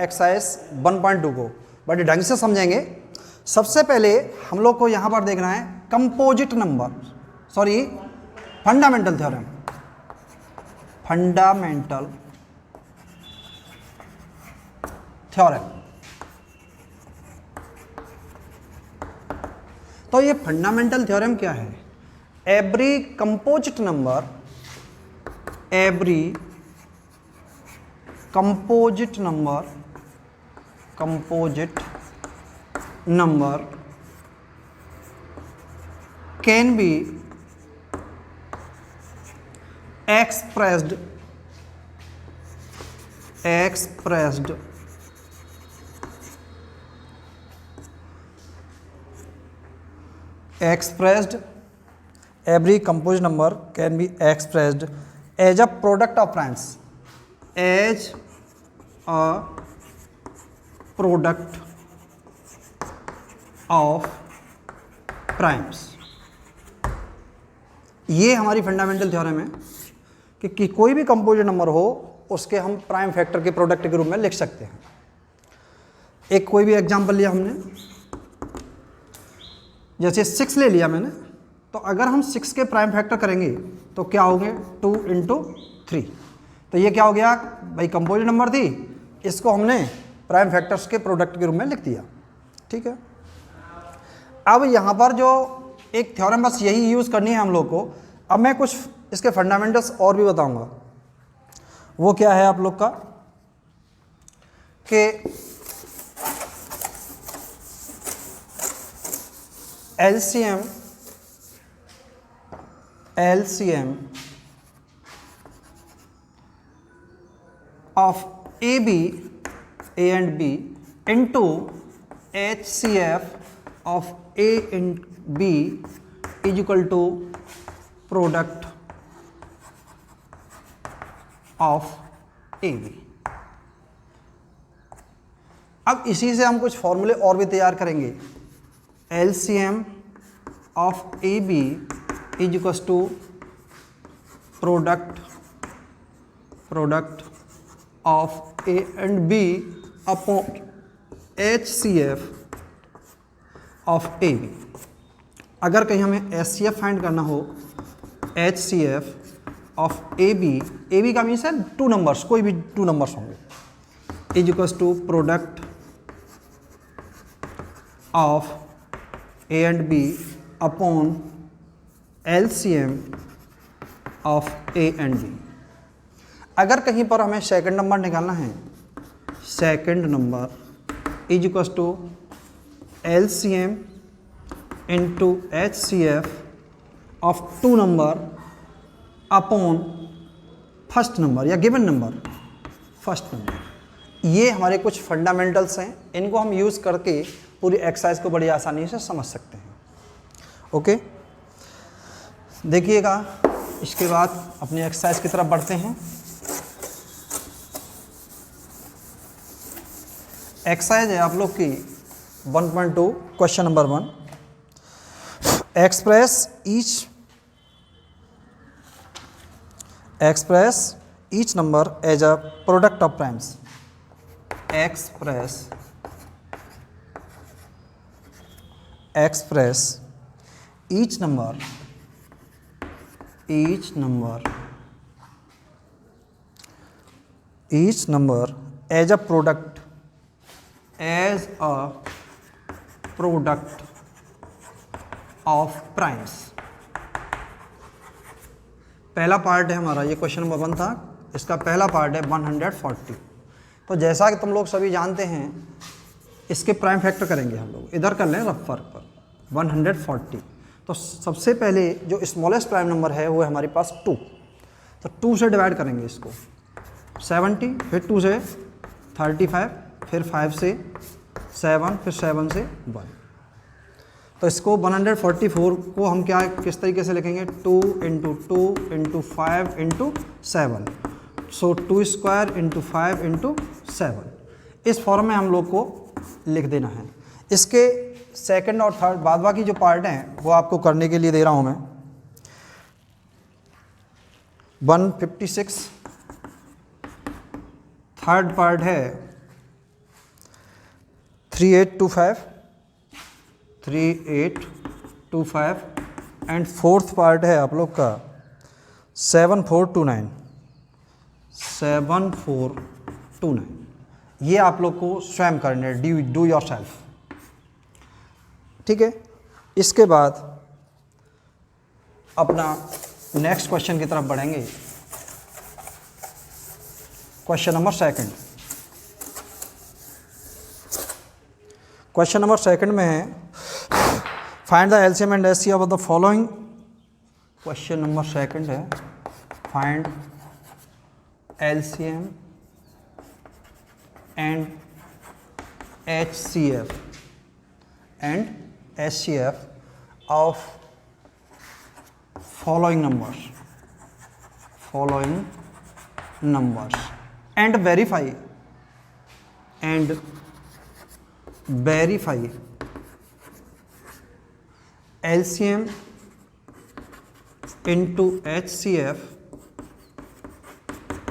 Exercise 1.2 को बड़े ढंग से समझेंगे। सबसे पहले हम लोग को यहाँ पर देखना है composite number, sorry fundamental theorem, fundamental theorem. तो ये फंडामेंटल थ्योरम क्या है? Every composite number, every composite number, composite number can B expressed every composite number can be expressed as a product of primes, as a product of primes। ये हमारी fundamental theorem है कि कोई भी composite number हो उसके हम prime factor के प्रोडक्ट के रूप में लिख सकते हैं। एक कोई भी एग्जांपल लिया हमने, जैसे 6 ले लिया मैंने, तो अगर हम 6 के प्राइम फैक्टर करेंगे तो क्या होंगे? 2 × 3। तो ये क्या हो गया भाई? कंपोजिट नंबर थी, इसको हमने प्राइम फैक्टर्स के प्रोडक्ट के रूप में लिख दिया। ठीक है, अब यहाँ पर जो एक थ्योरम बस यही यूज़ करनी है हम लोग को। अब मैं कुछ इसके फंडामेंटल्स और भी बताऊंगा। वो क्या है आप लोग का कि LCM of AB, A and B into HCF of A and B is equal to product of AB। अब इसी से हम कुछ फॉर्मूले और भी तैयार करेंगे। LCM of AB is equals to product of A and B upon HCF of AB। अगर कहीं हमें HCF फाइंड करना हो, HCF ऑफ AB का मीन्स है 2 नंबर्स, कोई भी 2 नंबर्स होंगे, is equals to product of A and B upon LCM of A and B। अगर कहीं पर हमें सेकंड नंबर निकालना है, second number is equals to LCM into HCF of 2 number upon first number या गिवन नंबर फर्स्ट नंबर। ये हमारे कुछ फंडामेंटल्स हैं, इनको हम यूज़ करके पूरी एक्सरसाइज को बड़ी आसानी से समझ सकते हैं। ओके, देखिएगा, इसके बाद अपनी एक्सरसाइज की तरफ बढ़ते हैं। एक्सरसाइज है आप लोग की 1.2 question number 1। Express each number as a product of primes। express each number as a product of primes। पहला पार्ट है हमारा, ये क्वेश्चन नंबर 1 था, इसका पहला पार्ट है 140। तो जैसा कि तुम लोग सभी जानते हैं, इसके प्राइम फैक्टर करेंगे हम लोग, इधर कर लें रफ वर्क पर 140। तो सबसे पहले जो स्मॉलेस्ट प्राइम नंबर है वो है हमारे पास 2। तो 2 से डिवाइड करेंगे इसको, 70, फिर 2 से 35, फिर 5 से 7, फिर 7 से 1। तो इसको 144 को हम क्या किस तरीके से लिखेंगे? 2 × 2 × 5 × 7। सो 2² × 5 × 7, इस फॉर्म में हम लोग को लिख देना है। इसके सेकंड और थर्ड बाद बाकी जो पार्ट हैं वो आपको करने के लिए दे रहा हूँ मैं। 156 थर्ड पार्ट है 3825 एंड फोर्थ पार्ट है आप लोग का 7429। ये आप लोग को स्वयं करने डू योर सेल्फ, ठीक है। इसके बाद अपना नेक्स्ट क्वेश्चन की तरफ बढ़ेंगे। Question number second. Question number second में है find the LCM and HCF of the following. Question number second है find LCM and HCF of following numbers and verify LCM into HCF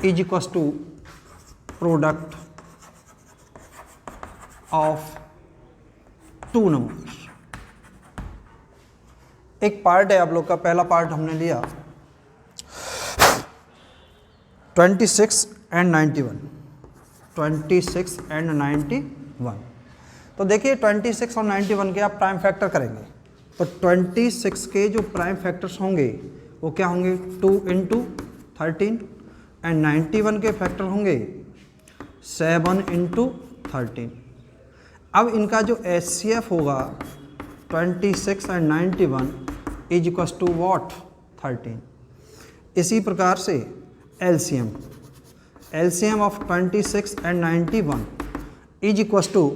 is equals to product of two numbers. एक part है आप लोग का, पहला part हमने लिया 26 and 91। तो देखिए 26 और 91 के आप प्राइम फैक्टर करेंगे तो 26 के जो प्राइम फैक्टर्स होंगे वो क्या होंगे 2 इंटू 13 एंड 91 के फैक्टर होंगे 7 इंटू 13। अब इनका जो HCF होगा 26 and 91 is equals to what 13। इसी प्रकार से LCM of 26 and 91 is equals to,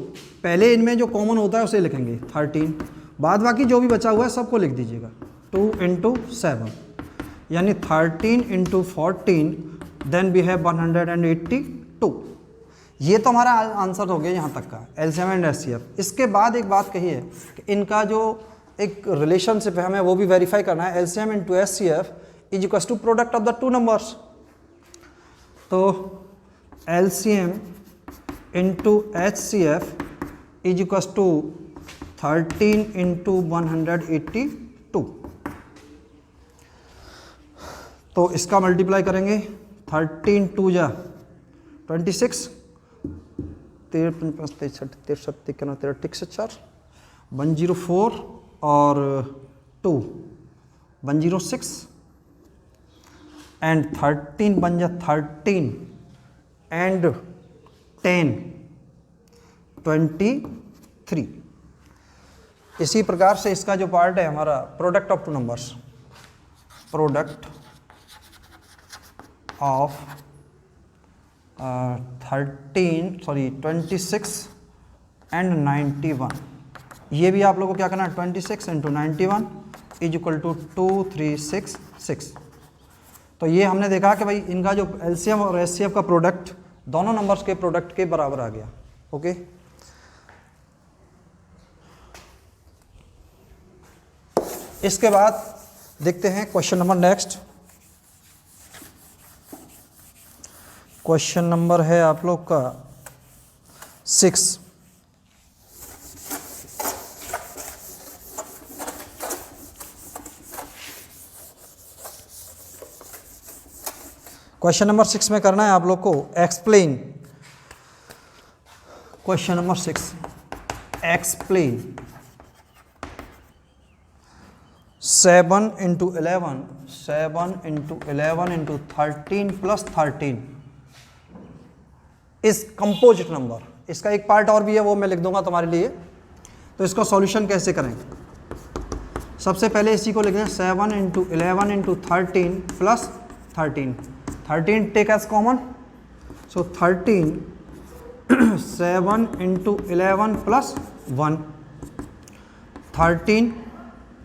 पहले इनमें जो कॉमन होता है उसे लिखेंगे 13, बाद बाकी जो भी बचा हुआ है सबको लिख दीजिएगा 2 इंटू 7 यानी 13 इंटू 14 देन वी हैव 182। ये तो हमारा आंसर हो गया यहाँ तक का एलसीएम एंड एचसीएफ। इसके बाद एक बात कही है कि इनका जो एक रिलेशनशिप है हमें वो भी वेरीफाई करना है। LCM into HCF is equals to product of the two numbers. तो LCM into HCF is equals to 13 into 182। तो इसका मल्टीप्लाई करेंगे 13 2 जा 26 104 और 2 106 एंड 13 बन जा 13 एंड 10 23। इसी प्रकार से इसका जो पार्ट है हमारा product of two numbers, product of 26 and 91, ये भी आप लोगों को क्या करना है 26 इंटू 91 इज इक्वल टू 2366। तो ये हमने देखा कि भाई इनका जो एलसीएम और एचसीएफ का प्रोडक्ट दोनों नंबर्स के प्रोडक्ट के बराबर आ गया। ओके, इसके बाद देखते हैं question number next. Question number है आप लोग का 6। क्वेश्चन नंबर 6 में करना है आप लोग को explain. Question number 6 explain 7 into 11 into 13 plus 13 इस कंपोजिट नंबर। इसका एक पार्ट और भी है वो मैं लिख दूंगा तुम्हारे लिए। तो इसका सॉल्यूशन कैसे करेंगे, सबसे पहले इसी को लिख दें 7 into 11 into 13 plus 13 take as common. So 13 7 into 11 plus 1 13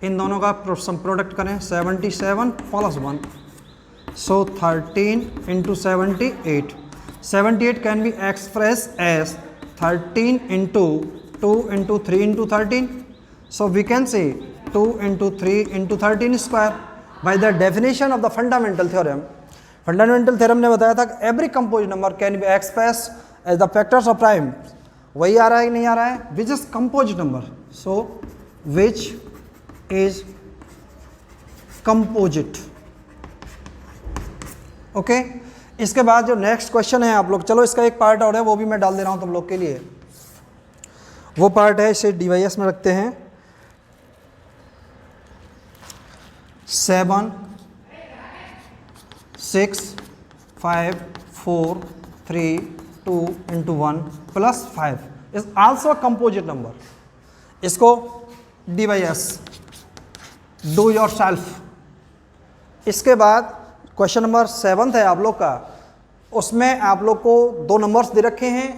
इन दोनों का सम प्रोडक्ट करें 77 plus 1 so 13 into 78 can be express as 13 into 2 into 3 into 13। So we can say 2 into 3 into 13 square by the definition of the fundamental theorem. Fundamental theorem ने बताया था कि every compose number can be express as the factors of prime वही आ रहा है कि नहीं आ रहा है, which is composite number, so which is composite. Okay, इसके बाद जो नेक्स्ट क्वेश्चन है आप लोग, चलो इसका एक पार्ट और है वो भी मैं डाल दे रहा हूं तुम लोग के लिए। वो पार्ट है, इसे डिवाइस में रखते हैं, 7 6 5 4 3 2 into 1 plus 5 is also a composite number। इसको डिवाइस डू योर सेल्फ। इसके बाद क्वेश्चन नंबर 7 है आप लोग का, उसमें आप लोग को दो नंबर्स दे रखे हैं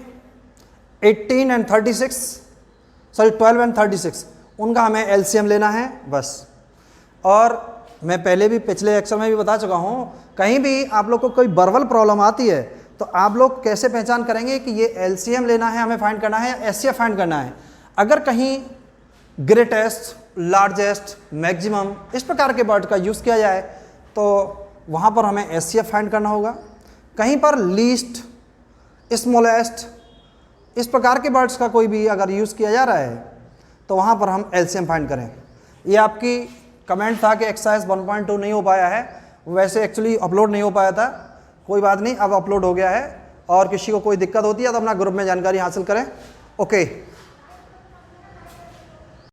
18 and 36, सॉरी 12 and 36, उनका हमें एलसीएम लेना है बस। और मैं पहले भी पिछले लेक्चर में भी बता चुका हूँ, कहीं भी आप लोग को कोई वर्बल प्रॉब्लम आती है तो आप लोग कैसे पहचान करेंगे कि ये एलसीएम लेना है, हमें फाइंड करना है या एचसीएफ फाइंड करना है। अगर कहीं ग्रेटेस्ट, लार्जेस्ट, मैक्सिमम इस प्रकार के वर्ड का यूज़ किया जाए तो वहाँ पर हमें एचसीएफ फाइंड करना होगा। कहीं पर लीस्ट, स्मॉलेस्ट, इस प्रकार के वर्ड्स का कोई भी अगर यूज़ किया जा रहा है तो वहाँ पर हम एलसीएम फाइंड करें। ये आपकी कमेंट था कि एक्सरसाइज 1.2 नहीं हो पाया है, वैसे एक्चुअली अपलोड नहीं हो पाया था, कोई बात नहीं, अब अपलोड हो गया है। और किसी को कोई दिक्कत होती है तो अपना ग्रुप में जानकारी हासिल करें। ओके।